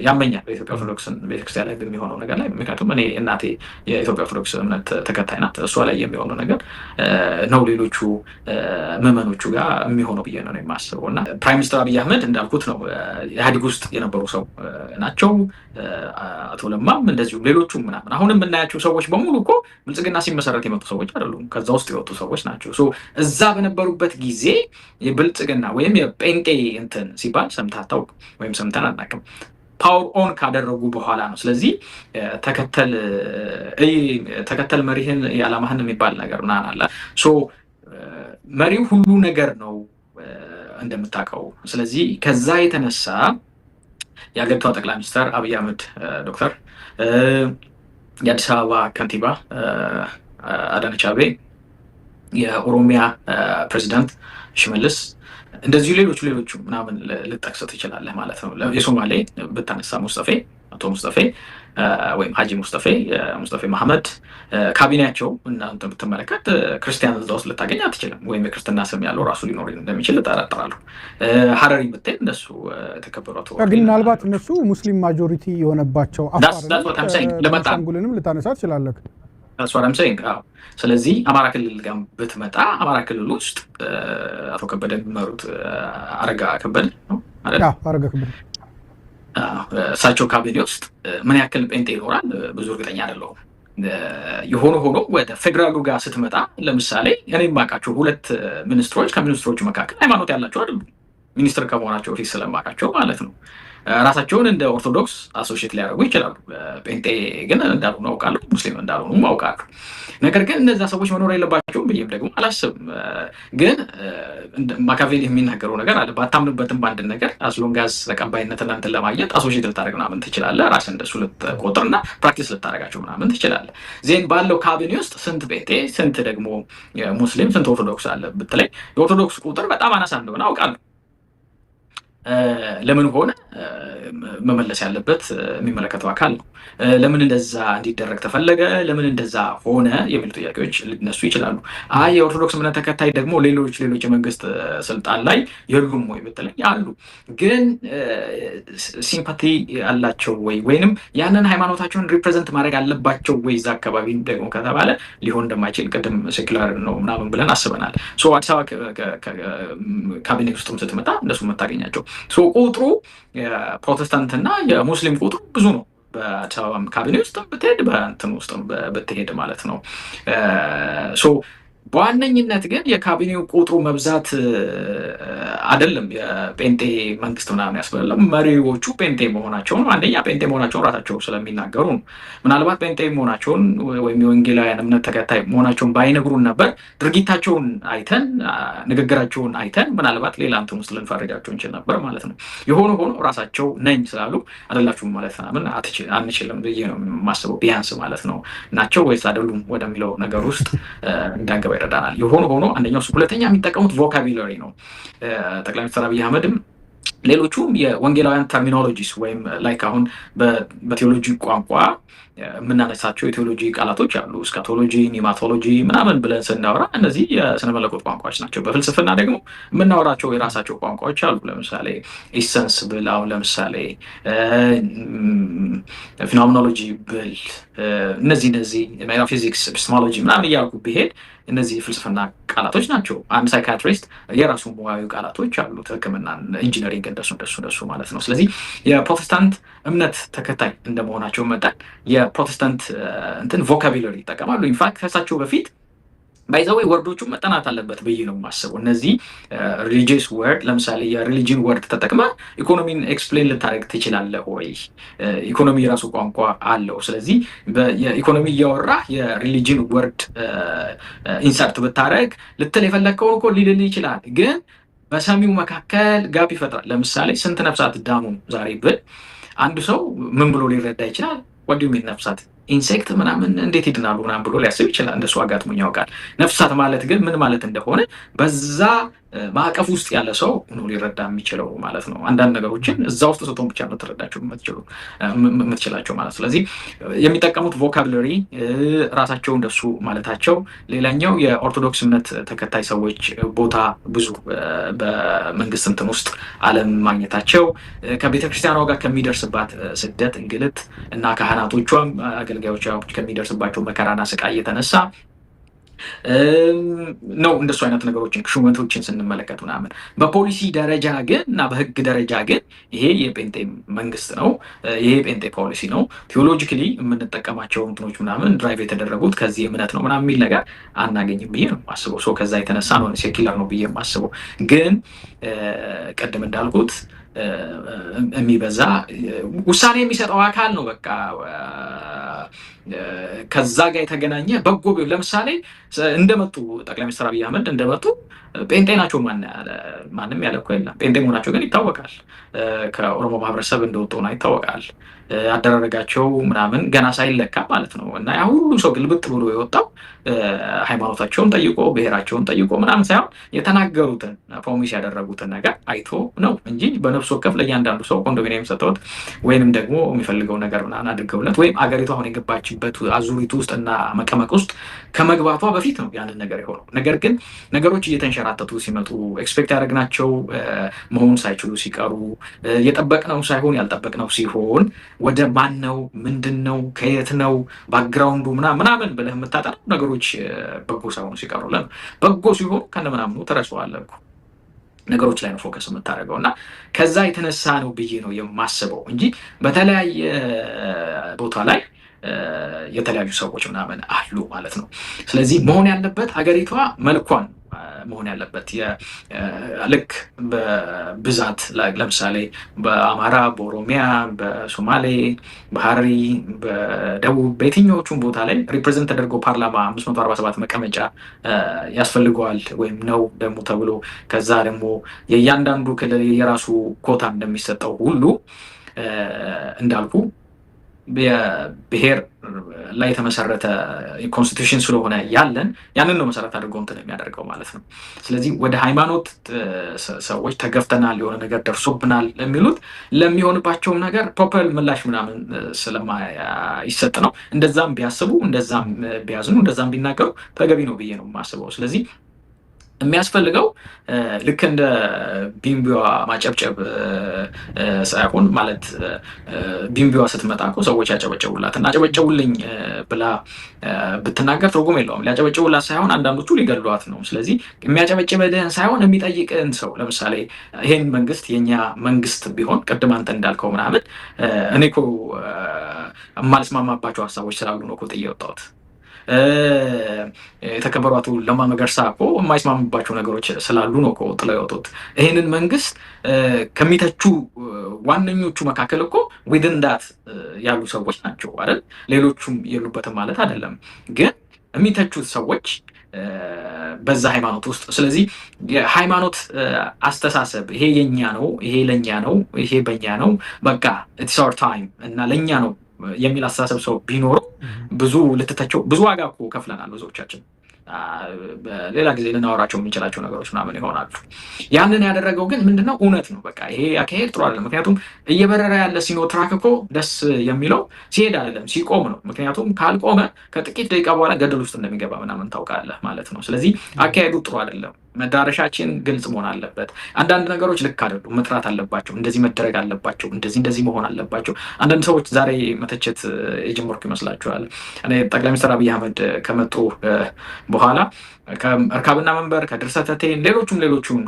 ያመኛል በኢትዮጵያ ኦርቶዶክስ ቤተክርስቲያን ላይ የሚሆነው ነገር ላይ። ምክንያቱም እኔ እናቴ የኢትዮጵያ ኦርቶዶክስ እምነት ተከታይ ናት። እሷ ላይ የሚሆነው ነገር ነው ሌሎቹ ምዕመኖቹ ጋር የሚሆነው ብዬ ነው የማስበው። እና ፕራይም ሚኒስትር አብይ አህመድ እንዳልኩት ነው ኢህአዴግ ውስጥ የነበሩ ሰው ናቸው። አቶ ለማም እንደዚሁም ሌሎቹም ምናምን አሁን የምናያቸው ሰዎች በሙሉ እኮ ብልጽግና ሲመሰረት የመጡ ሰዎች አይደሉም፣ ከዛ ውስጥ የወጡ ሰዎች ናቸው። እዛ በነበሩበት ጊዜ የብልጽግና ወይም የጴንጤ እንትን ሲባል ሰምተህ አታውቅም ወይም ሰምተን አናውቅም። ፓወር ኦን ካደረጉ በኋላ ነው። ስለዚህ ተከተል መሪህን የዓላማህን የሚባል ነገር ምናምን አለ። መሪው ሁሉ ነገር ነው እንደምታውቀው። ስለዚህ ከዛ የተነሳ የአገሪቷ ጠቅላይ ሚኒስትር አብይ አህመድ ዶክተር፣ የአዲስ አበባ ከንቲባ አዳነች አቤቤ፣ የኦሮሚያ ፕሬዚዳንት ሽመልስ፣ እንደዚሁ ሌሎቹ ምናምን ልጠቅሰው ትችላለህ ማለት ነው። የሶማሌ ብታነሳ አቶ ሙስጠፌ ወይም ሀጂ ሙስጠፌ መሐመድ ካቢኔያቸው እናንተ ብትመለከት ክርስቲያን እዛ ውስጥ ልታገኝ አትችልም። ወይም የክርስትና ስም ያለው ራሱ ሊኖር እንደሚችል እጠረጥራለሁ። ሀረሪ ብትሄድ እነሱ የተከበሩ ግን ምናልባት እነሱ ሙስሊም ማጆሪቲ የሆነባቸው አፋርንም ልታነሳ ትችላለህ። ስለዚህ አማራ ክልል ጋር ብትመጣ አማራ ክልል ውስጥ አቶ ከበደ የሚመሩት አረጋ ከበደ ነው እሳቸው ካቢኔ ውስጥ ምን ያክል ጴንጤ ይኖራል ብዙ እርግጠኛ አይደለሁም። የሆነ ሆኖ ወደ ፌዴራሉ ጋር ስትመጣ ለምሳሌ እኔ የማውቃቸው 2 ሚኒስትሮች ከሚኒስትሮቹ መካከል ሃይማኖት ያላቸው አይደሉም። ሚኒስትር ከመሆናቸው ፊት ስለማውቃቸው ማለት ነው። ራሳቸውን እንደ ኦርቶዶክስ አሶሺየት ሊያደርጉ ይችላሉ። ጴንጤ ግን እንዳልሆኑ አውቃለሁ፣ ሙስሊም እንዳልሆኑ አውቃለሁ። ነገር ግን እነዛ ሰዎች መኖር የለባቸውም ብዬም ደግሞ አላስብም። ግን ማካቬሊ የሚናገረው ነገር አለ። ባታምንበትም በአንድ ነገር አስሎንጋዝ ተቀባይነትን እንትን ለማግኘት አሶሺየት ልታደርግ ምናምን ትችላለህ። ራስህ እንደሱ ልትቆጥርና ፕራክቲስ ልታደርጋቸው ምናምን ትችላለህ። ዜን ባለው ካቢኔ ውስጥ ስንት ጴንጤ፣ ስንት ደግሞ ሙስሊም፣ ስንት ኦርቶዶክስ አለ ብትለኝ የኦርቶዶክስ ቁጥር በጣም አናሳ እንደሆነ አውቃለሁ። ለምን ሆነ መመለስ ያለበት የሚመለከተው አካል ነው። ለምን እንደዛ እንዲደረግ ተፈለገ፣ ለምን እንደዛ ሆነ የሚሉ ጥያቄዎች ሊነሱ ይችላሉ። የኦርቶዶክስ እምነት ተከታይ ደግሞ ሌሎች የመንግስት ስልጣን ላይ የሉም ወይ ብትለኝ አሉ። ግን ሲምፓቲ አላቸው ወይንም ያንን ሃይማኖታቸውን ሪፕሬዘንት ማድረግ አለባቸው ወይ እዛ አካባቢ ደግሞ ከተባለ ሊሆን እንደማይችል ቅድም ሴኩላር ነው ምናምን ብለን አስበናል። አዲስ አበባ ካቢኔ ውስጥም ስትመጣ እንደሱ የምታገኛቸው ቁጥሩ የፕሮቴስታንትና የሙስሊም ቁጥሩ ብዙ ነው። በአዲስ አበባ ካቢኔ ውስጥ ብትሄድ በእንትን ውስጥ ብትሄድ ማለት ነው። በዋነኝነት ግን የካቢኔው ቁጥሩ መብዛት አይደለም የጴንጤ መንግስት ምናምን ያስበላም። መሪዎቹ ጴንጤ መሆናቸውን አንደኛ ጴንጤ መሆናቸውን ራሳቸው ስለሚናገሩ ነው። ምናልባት ጴንጤ መሆናቸውን ወይም የወንጌላውያን እምነት ተከታይ መሆናቸውን ባይነግሩን ነበር ድርጊታቸውን አይተን ንግግራቸውን አይተን ምናልባት ሌላ እንትን ውስጥ ልንፈርጃቸው እንችል ነበር ማለት ነው። የሆነ ሆኖ ራሳቸው ነኝ ስላሉ አይደላችሁም ማለት ምናምን አንችልም ብዬ ነው የማስበው። ቢያንስ ማለት ነው ናቸው ወይስ አይደሉም ወደሚለው ነገር ውስጥ እንዳንገባ ይረዳናል። የሆነ ሆኖ አንደኛው ሁለተኛ የሚጠቀሙት ቮካቡላሪ ነው። ጠቅላይ ሚኒስትር አብይ አህመድም ሌሎቹም የወንጌላውያን ተርሚኖሎጂስ ወይም ላይክ አሁን በቴዎሎጂ ቋንቋ የምናነሳቸው የቴዎሎጂ ቃላቶች አሉ። እስካቶሎጂ፣ ኒማቶሎጂ ምናምን ብለን ስናወራ እነዚህ የስነ መለኮት ቋንቋዎች ናቸው። በፍልስፍና ደግሞ የምናወራቸው የራሳቸው ቋንቋዎች አሉ። ለምሳሌ ኢሰንስ ብል አሁን ለምሳሌ ፊኖሜኖሎጂ ብል እነዚህ ሜታፊዚክስ፣ ኤፒስቴሞሎጂ ምናምን እያልኩ ብሄድ እነዚህ የፍልስፍና ቃላቶች ናቸው። አንድ ሳይካትሪስት የራሱ ሙያዊ ቃላቶች አሉት። ሕክምና፣ ኢንጂነሪንግ እንደሱ ማለት ነው። ስለዚህ የፕሮቴስታንት እምነት ተከታይ እንደመሆናቸው መጠን የፕሮቴስታንት እንትን ቮካቡላሪ ይጠቀማሉ። ኢንፋክት ከሳቸው በፊት ባይዘዌ ወርዶቹ መጠናት አለበት ብዬ ነው የማስበው። እነዚህ ሪሊጂየስ ወርድ ለምሳሌ የሪሊጂን ወርድ ተጠቅመ ኢኮኖሚን ኤክስፕሌን ልታደርግ ትችላለህ ወይ? ኢኮኖሚ የራሱ ቋንቋ አለው። ስለዚህ የኢኮኖሚ እያወራ የሪሊጂን ወርድ ኢንሰርት ብታደርግ ልትል የፈለግከውን እኮ ሊልል ይችላል። ግን በሰሚው መካከል ጋፕ ይፈጥራል። ለምሳሌ ስንት ነፍሳት ዳሙ ዛሬ ብል አንዱ ሰው ምን ብሎ ሊረዳ ይችላል? ወዲሁ ነፍሳት ኢንሴክት ምናምን እንዴት ይድናሉ ምናምን ብሎ ሊያስብ ይችላል። እንደሱ አጋጥሞኝ ያውቃል። ነፍሳት ማለት ግን ምን ማለት እንደሆነ በዛ ማዕቀፍ ውስጥ ያለ ሰው ነው ሊረዳ የሚችለው ማለት ነው። አንዳንድ ነገሮችን እዛ ውስጥ ስትሆን ብቻ ነው ትረዳቸው የምትችላቸው ማለት። ስለዚህ የሚጠቀሙት ቮካብለሪ ራሳቸው እንደሱ ማለታቸው፣ ሌላኛው የኦርቶዶክስ እምነት ተከታይ ሰዎች ቦታ ብዙ በመንግስት እንትን ውስጥ አለም ማግኘታቸው፣ ከቤተክርስቲያኗ ጋር ከሚደርስባት ስደት፣ እንግልት እና ካህናቶቿም አገልጋዮቿ ከሚደርስባቸው መከራና ስቃይ የተነሳ ነው እንደሱ አይነት ነገሮችን ሹመቶችን ስንመለከት ምናምን። በፖሊሲ ደረጃ ግን እና በህግ ደረጃ ግን ይሄ የጴንጤ መንግስት ነው፣ ይሄ የጴንጤ ፖሊሲ ነው፣ ቴዎሎጂካሊ የምንጠቀማቸው እንትኖች ምናምን ድራይቭ የተደረጉት ከዚህ እምነት ነው ምናምን የሚል ነገር አናገኝም ብዬ ነው የማስበው። ሰው ከዛ የተነሳ ነው ሴኪላር ነው ብዬ የማስበው። ግን ቅድም እንዳልኩት የሚበዛ ውሳኔ የሚሰጠው አካል ነው በቃ ከዛ ጋር የተገናኘ በጎ ቢሆን ለምሳሌ እንደመጡ ጠቅላይ ሚኒስትር አብይ አህመድ እንደመጡ ጴንጤ ናቸው ማንም ያለ እኮ የለም። ጴንጤ መሆናቸው ግን ይታወቃል። ከኦሮሞ ማህበረሰብ እንደወጡ ነው ይታወቃል። አደራረጋቸው ምናምን ገና ሳይለካ ማለት ነው። እና ያ ሁሉ ሰው ግልብጥ ብሎ የወጣው ሃይማኖታቸውን ጠይቆ ብሔራቸውን ጠይቆ ምናምን ሳይሆን የተናገሩትን ፕሮሚስ ያደረጉትን ነገር አይቶ ነው እንጂ በነፍስ ወከፍ ለእያንዳንዱ ሰው ኮንዶሚኒየም ሰጥተውት ወይንም ደግሞ የሚፈልገው ነገር ምናምን አድርገውለት ወይም አገሪቷ አሁን የገባችበት አዙሪቱ ውስጥ እና መቀመቅ ውስጥ ከመግባቷ በፊት ነው ያንን ነገር የሆነው። ነገር ግን ነገሮች እየተንሸራተቱ ሲመጡ ኤክስፔክት ያደረግናቸው መሆን ሳይችሉ ሲቀሩ የጠበቅነው ሳይሆን ያልጠበቅነው ሲሆን ወደ ማን ነው ምንድን ነው ከየት ነው ባክግራውንዱ ምናምን ብለህ የምታጠናው ነገሮች በጎ ሳይሆኑ ሲቀሩ ነው። በጎ ሲሆኑ ከነምናምኑ ተረሳዋለህ እኮ ነገሮች ላይ ነው ፎከስ የምታደርገው እና ከዛ የተነሳ ነው ብዬ ነው የማስበው እንጂ በተለያየ ቦታ ላይ የተለያዩ ሰዎች ምናምን አሉ ማለት ነው። ስለዚህ መሆን ያለበት ሀገሪቷ መልኳን መሆን ያለበት ልክ በብዛት ለምሳሌ በአማራ፣ በኦሮሚያ፣ በሶማሌ፣ በሀረሪ፣ በደቡብ በየትኛዎቹም ቦታ ላይ ሪፕሬዘንት ተደርጎ ፓርላማ 547 መቀመጫ ያስፈልገዋል ወይም ነው ደግሞ ተብሎ ከዛ ደግሞ የእያንዳንዱ ክልል የራሱ ኮታ እንደሚሰጠው ሁሉ እንዳልኩ የብሔር ላይ የተመሰረተ ኮንስቲቱሽን ስለሆነ ያንን ነው መሰረት አድርጎ እንትን የሚያደርገው ማለት ነው። ስለዚህ ወደ ሃይማኖት ሰዎች ተገፍተናል፣ የሆነ ነገር ደርሶብናል የሚሉት ለሚሆንባቸውም ነገር ፕሮፐር ምላሽ ምናምን ስለማይሰጥ ነው። እንደዛም ቢያስቡ፣ እንደዛም ቢያዝኑ፣ እንደዛም ቢናገሩ ተገቢ ነው ብዬ ነው የማስበው። ስለዚህ የሚያስፈልገው ልክ እንደ ቢምቢዋ ማጨብጨብ ሳይሆን ማለት ቢምቢዋ ስትመጣ እኮ ሰዎች ያጨበጨቡላት እና አጨበጨቡልኝ ብላ ብትናገር ትርጉም የለውም። ሊያጨበጨቡላት ሳይሆን አንዳንዶቹ ሊገሏት ነው። ስለዚህ የሚያጨበጭብልህን ሳይሆን የሚጠይቅህን ሰው ለምሳሌ ይሄን መንግስት የኛ መንግስት ቢሆን ቅድም አንተ እንዳልከው ምናምን እኔ እኮ የማልስማማባቸው ሀሳቦች ስላሉ ነው እኮ ጥዬ ወጣሁት። የተከበሩ አቶ ለማ መገርሳ እኮ የማይስማሙባቸው ነገሮች ስላሉ ነው እኮ ጥለው የወጡት። ይህንን መንግስት ከሚተቹ ዋነኞቹ መካከል እኮ ዊዝን ዳት ያሉ ሰዎች ናቸው አይደል? ሌሎቹም የሉበትም ማለት አይደለም፣ ግን የሚተቹት ሰዎች በዛ ሃይማኖት ውስጥ። ስለዚህ የሃይማኖት አስተሳሰብ ይሄ የኛ ነው፣ ይሄ ለኛ ነው፣ ይሄ በኛ ነው፣ በቃ ኢትስ አወር ታይም እና ለኛ ነው የሚል አስተሳሰብ ሰው ቢኖረው ብዙ ልትተቸው ብዙ ዋጋ እኮ ከፍለናል ብዙዎቻችን። በሌላ ጊዜ ልናወራቸው የምንችላቸው ነገሮች ምናምን ይሆናሉ። ያንን ያደረገው ግን ምንድነው? እውነት ነው። በቃ ይሄ አካሄድ ጥሩ አይደለም። ምክንያቱም እየበረረ ያለ ሲኖትራክ እኮ ደስ የሚለው ሲሄድ አይደለም ሲቆም ነው። ምክንያቱም ካልቆመ ከጥቂት ደቂቃ በኋላ ገደል ውስጥ እንደሚገባ ምናምን ታውቃለህ ማለት ነው። ስለዚህ አካሄዱ ጥሩ አይደለም። መዳረሻችን ግልጽ መሆን አለበት። አንዳንድ ነገሮች ልክ አይደሉም፣ መጥራት አለባቸው። እንደዚህ መደረግ አለባቸው፣ እንደዚህ መሆን አለባቸው። አንዳንድ ሰዎች ዛሬ መተቸት የጀመርኩ ይመስላችኋል። እኔ ጠቅላይ ሚኒስትር አብይ አህመድ ከመጡ በኋላ ከእርካብና መንበር ከድርሰተቴን ሌሎቹም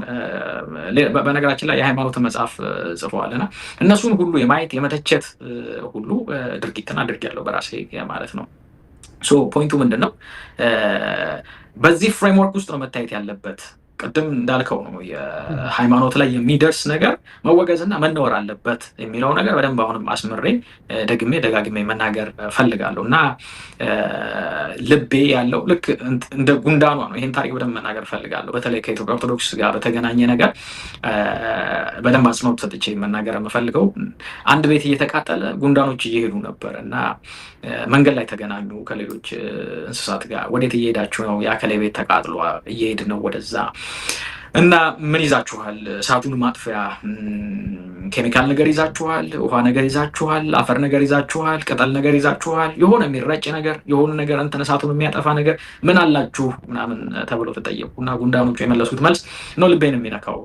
በነገራችን ላይ የሃይማኖትን መጽሐፍ ጽፈዋልና እነሱን ሁሉ የማየት የመተቸት ሁሉ ድርጊትን አድርጌያለሁ በራሴ ማለት ነው። ፖይንቱ ምንድን ነው? በዚህ ፍሬምወርክ ውስጥ ነው መታየት ያለበት። ቅድም እንዳልከው ነው የሃይማኖት ላይ የሚደርስ ነገር መወገዝና መነወር አለበት የሚለው ነገር በደንብ አሁንም አስምሬ ደጋግሜ መናገር ፈልጋለሁ እና ልቤ ያለው ልክ እንደ ጉንዳኗ ነው። ይህን ታሪክ በደንብ መናገር ፈልጋለሁ። በተለይ ከኢትዮጵያ ኦርቶዶክስ ጋር በተገናኘ ነገር በደንብ አጽንኦት ሰጥቼ መናገር የምፈልገው አንድ ቤት እየተቃጠለ ጉንዳኖች እየሄዱ ነበር እና መንገድ ላይ ተገናኙ ከሌሎች እንስሳት ጋር። ወዴት እየሄዳችሁ ነው? የአከሌ ቤት ተቃጥሎ እየሄድ ነው ወደዛ እና ምን ይዛችኋል? እሳቱን ማጥፊያ ኬሚካል ነገር ይዛችኋል? ውሃ ነገር ይዛችኋል? አፈር ነገር ይዛችኋል? ቅጠል ነገር ይዛችኋል? የሆነ የሚረጭ ነገር የሆነ ነገር እንትን እሳቱን የሚያጠፋ ነገር ምን አላችሁ ምናምን ተብሎ ተጠየቁ እና ጉንዳኖቹ የመለሱት መልስ ነው ልቤን የሚነካው።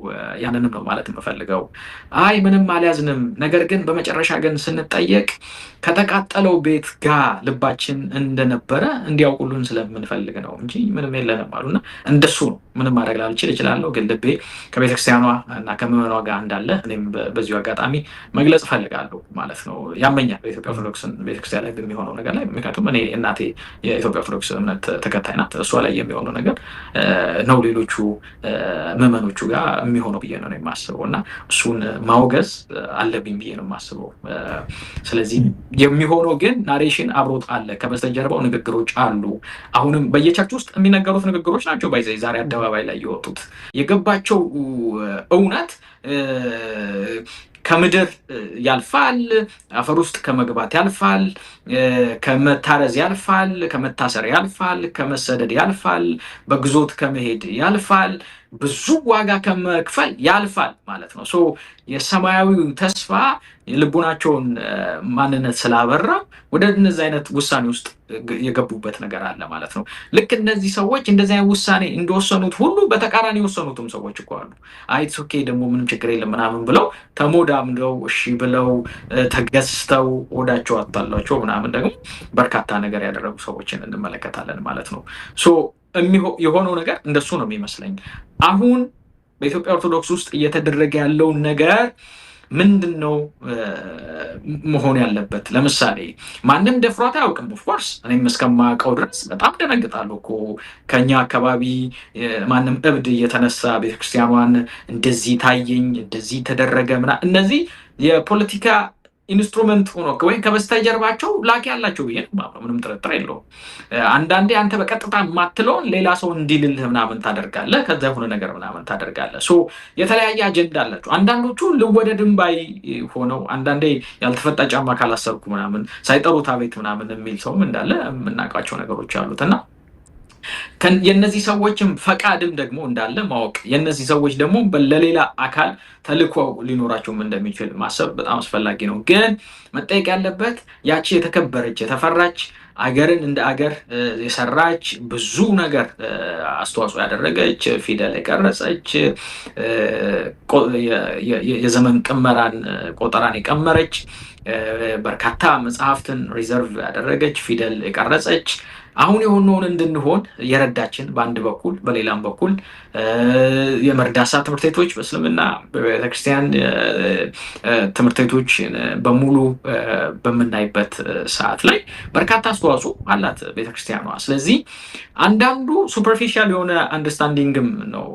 ያንንም ነው ማለት የምፈልገው። አይ ምንም አልያዝንም፣ ነገር ግን በመጨረሻ ግን ስንጠየቅ ከተቃጠለው ቤት ጋር ልባችን እንደነበረ እንዲያውቁልን ስለምንፈልግ ነው እንጂ ምንም የለንም አሉና እንደሱ ነው። ምንም ማድረግ ላልችል እችላለሁ፣ ግን ልቤ ከቤተክርስቲያኗ እና ከምዕመኗ ጋር እንዳለ እኔም በዚሁ አጋጣሚ መግለጽ እፈልጋለሁ ማለት ነው። ያመኛል በኢትዮጵያ ኦርቶዶክስ ቤተክርስቲያን ላይ በሚሆነው ነገር ላይ። ምክንያቱም እኔ እናቴ የኢትዮጵያ ኦርቶዶክስ እምነት ተከታይ ናት። እሷ ላይ የሚሆነው ነገር ነው ሌሎቹ ምዕመኖቹ ጋር የሚሆነው ብዬ ነው የማስበው እና እሱን ማውገዝ አለብኝ ብዬ ነው የማስበው። ስለዚህ የሚሆነው ግን ናሬሽን አብሮት አለ፣ ከበስተጀርባው ንግግሮች አሉ። አሁንም በየቸርች ውስጥ የሚነገሩት ንግግሮች ናቸው። ዛሬ አደባባይ ላይ የወጡት የገባቸው እውነት ከምድር ያልፋል፣ አፈር ውስጥ ከመግባት ያልፋል፣ ከመታረዝ ያልፋል፣ ከመታሰር ያልፋል፣ ከመሰደድ ያልፋል፣ በግዞት ከመሄድ ያልፋል፣ ብዙ ዋጋ ከመክፈል ያልፋል ማለት ነው። የሰማያዊው ተስፋ የልቡናቸውን ማንነት ስላበራ ወደ እነዚህ አይነት ውሳኔ ውስጥ የገቡበት ነገር አለ ማለት ነው። ልክ እነዚህ ሰዎች እንደዚህ አይነት ውሳኔ እንደወሰኑት ሁሉ በተቃራኒ የወሰኑትም ሰዎች እኮ አሉ። አይትስ ኦኬ ደግሞ ምንም ችግር የለም ምናምን ብለው ተሞዳምደው እሺ ብለው ተገዝተው ወዳቸው አታሏቸው ምናምን ደግሞ በርካታ ነገር ያደረጉ ሰዎችን እንመለከታለን ማለት ነው። የሆነው ነገር እንደሱ ነው የሚመስለኝ። አሁን በኢትዮጵያ ኦርቶዶክስ ውስጥ እየተደረገ ያለውን ነገር ምንድን ነው መሆን ያለበት? ለምሳሌ ማንም ደፍሯት አያውቅም። ኦፍኮርስ እኔም እስከማውቀው ድረስ በጣም ደነግጣለሁ እኮ ከኛ አካባቢ ማንም እብድ እየተነሳ ቤተክርስቲያኗን እንደዚህ ታየኝ እንደዚህ ተደረገ ምናምን እነዚህ የፖለቲካ ኢንስትሩመንት ሆኖ ወይም ከበስተጀርባቸው ላኪ ያላቸው ብዬ ምንም ጥርጥር የለውም። አንዳንዴ አንተ በቀጥታ የማትለውን ሌላ ሰው እንዲልልህ ምናምን ታደርጋለህ፣ ከዛ የሆነ ነገር ምናምን ታደርጋለህ። የተለያየ አጀንዳ አላቸው። አንዳንዶቹ ልወደድም ባይ ሆነው አንዳንዴ ያልተፈታ ጫማ ካላሰርኩ ምናምን ሳይጠሩት አቤት ምናምን የሚል ሰውም እንዳለ የምናውቃቸው ነገሮች አሉት እና የነዚህ ሰዎችም ፈቃድም ደግሞ እንዳለ ማወቅ፣ የነዚህ ሰዎች ደግሞ ለሌላ አካል ተልእኮ ሊኖራቸውም እንደሚችል ማሰብ በጣም አስፈላጊ ነው። ግን መጠየቅ ያለበት ያቺ የተከበረች የተፈራች አገርን እንደ አገር የሰራች ብዙ ነገር አስተዋጽኦ ያደረገች ፊደል የቀረጸች የዘመን ቆጠራን የቀመረች በርካታ መጽሐፍትን ሪዘርቭ ያደረገች ፊደል የቀረጸች አሁን የሆነውን እንድንሆን የረዳችን በአንድ በኩል በሌላም በኩል የመርዳሳ ትምህርት ቤቶች በእስልምና በቤተክርስቲያን ትምህርት ቤቶች በሙሉ በምናይበት ሰዓት ላይ በርካታ አስተዋጽኦ አላት ቤተክርስቲያኗ። ስለዚህ አንዳንዱ ሱፐርፊሻል የሆነ አንደርስታንዲንግም ነው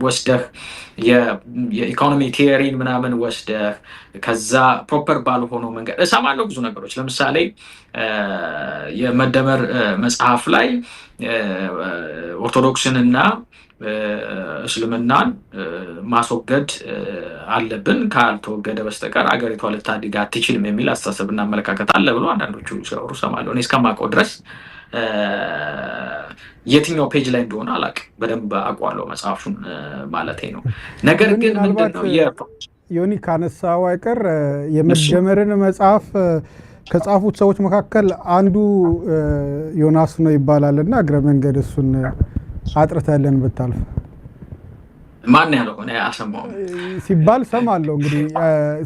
ወስደህ የኢኮኖሚ ቲዮሪን ምናምን ወስደህ ከዛ ፕሮፐር ባልሆነው መንገድ እሰማለሁ ብዙ ነገሮች። ለምሳሌ የመደመር መጽሐፍ ላይ ኦርቶዶክስንና እስልምናን ማስወገድ አለብን፣ ካልተወገደ በስተቀር አገሪቷ ልታድግ አትችልም የሚል አስተሳሰብና አመለካከት አለ ብሎ አንዳንዶቹ ሲያወሩ እሰማለሁ። እኔ እስከማውቀው ድረስ የትኛው ፔጅ ላይ እንደሆነ አላውቅም፣ በደንብ አውቀዋለሁ መጽሐፉን ማለቴ ነው። ነገር ግን ምንድነው ዮኒ ካነሳው አይቀር የመደመርን መጽሐፍ ከጻፉት ሰዎች መካከል አንዱ ዮናስ ነው ይባላል እና እግረ መንገድ እሱን አጥርተልን ብታልፍ። ማን ያለው ሆነ አሰማው ሲባል ሰማለሁ። እንግዲህ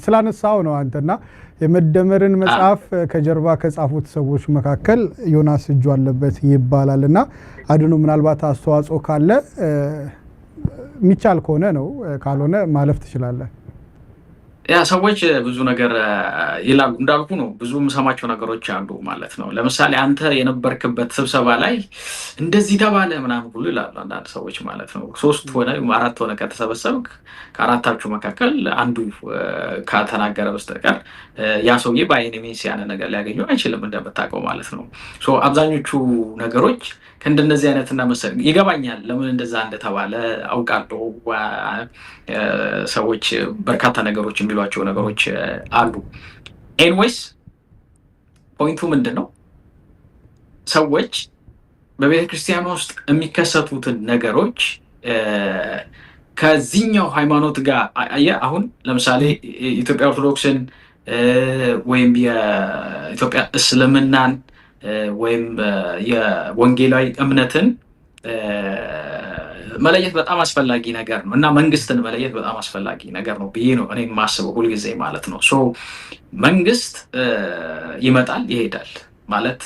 ስላነሳው ነው አንተና የመደመርን መጽሐፍ ከጀርባ ከጻፉት ሰዎች መካከል ዮናስ እጁ አለበት ይባላል እና አድኖ ምናልባት አስተዋጽኦ ካለ የሚቻል ከሆነ ነው፣ ካልሆነ ማለፍ ትችላለህ። ያ ሰዎች ብዙ ነገር ይላሉ እንዳልኩ ነው። ብዙ የምሰማቸው ነገሮች አሉ ማለት ነው። ለምሳሌ አንተ የነበርክበት ስብሰባ ላይ እንደዚህ ተባለ ምናምን ሁሉ ይላሉ አንዳንድ ሰዎች ማለት ነው። 3 ሆነ 4 ሆነ ከተሰበሰብክ ከአራታችሁ መካከል አንዱ ከተናገረ በስተቀር ያ ሰውዬ በአይን ሚንስ ያነ ነገር ሊያገኘው አይችልም እንደምታውቀው ማለት ነው። አብዛኞቹ ነገሮች ከእንደነዚህ አይነትና መሰል ይገባኛል ለምን እንደዛ እንደተባለ አውቃለሁ። ሰዎች በርካታ ነገሮች የሚሏቸው ነገሮች አሉ። ኤንዌይስ ፖይንቱ ምንድን ነው? ሰዎች በቤተ ክርስቲያን ውስጥ የሚከሰቱትን ነገሮች ከዚህኛው ሃይማኖት ጋር አሁን ለምሳሌ ኢትዮጵያ ኦርቶዶክስን ወይም የኢትዮጵያ እስልምናን ወይም የወንጌላዊ እምነትን መለየት በጣም አስፈላጊ ነገር ነው እና መንግስትን መለየት በጣም አስፈላጊ ነገር ነው ብዬ ነው እኔ የማስበው ሁልጊዜ ማለት ነው። መንግስት ይመጣል ይሄዳል ማለት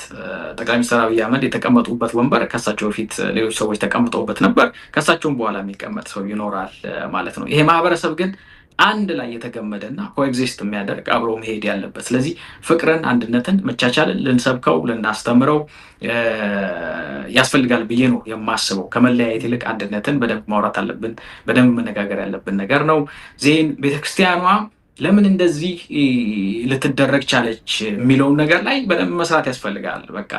ጠቅላይ ሚኒስትር አብይ አህመድ የተቀመጡበት ወንበር ከሳቸው በፊት ሌሎች ሰዎች ተቀምጠውበት ነበር። ከሳቸውም በኋላ የሚቀመጥ ሰው ይኖራል ማለት ነው። ይሄ ማህበረሰብ ግን አንድ ላይ የተገመደ እና ኮኤግዚስት የሚያደርግ አብሮ መሄድ ያለበት። ስለዚህ ፍቅርን፣ አንድነትን፣ መቻቻልን ልንሰብከው ልናስተምረው ያስፈልጋል ብዬ ነው የማስበው። ከመለያየት ይልቅ አንድነትን በደንብ ማውራት አለብን። በደንብ መነጋገር ያለብን ነገር ነው። ዜን ቤተክርስቲያኗ ለምን እንደዚህ ልትደረግ ቻለች የሚለውን ነገር ላይ በደንብ መስራት ያስፈልጋል። በቃ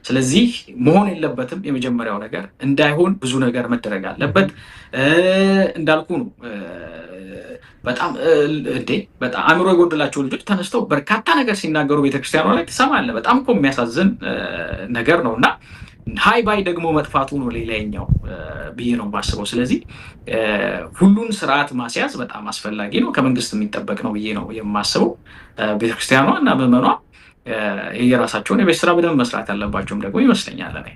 ስለዚህ መሆን የለበትም። የመጀመሪያው ነገር እንዳይሆን ብዙ ነገር መደረግ አለበት። እንዳልኩ ነው በጣም አእምሮ የጎደላቸው ልጆች ተነስተው በርካታ ነገር ሲናገሩ ቤተክርስቲያኗ ላይ ትሰማለህ። በጣም እኮ የሚያሳዝን ነገር ነው እና ሀይ ባይ ደግሞ መጥፋቱ ነው ሌላኛው ብዬ ነው የማስበው። ስለዚህ ሁሉን ስርዓት ማስያዝ በጣም አስፈላጊ ነው፣ ከመንግስት የሚጠበቅ ነው ብዬ ነው የማስበው። ቤተክርስቲያኗ እና ምዕመኗ የራሳቸውን የቤት ስራ በደንብ መስራት ያለባቸውም ደግሞ ይመስለኛል እኔ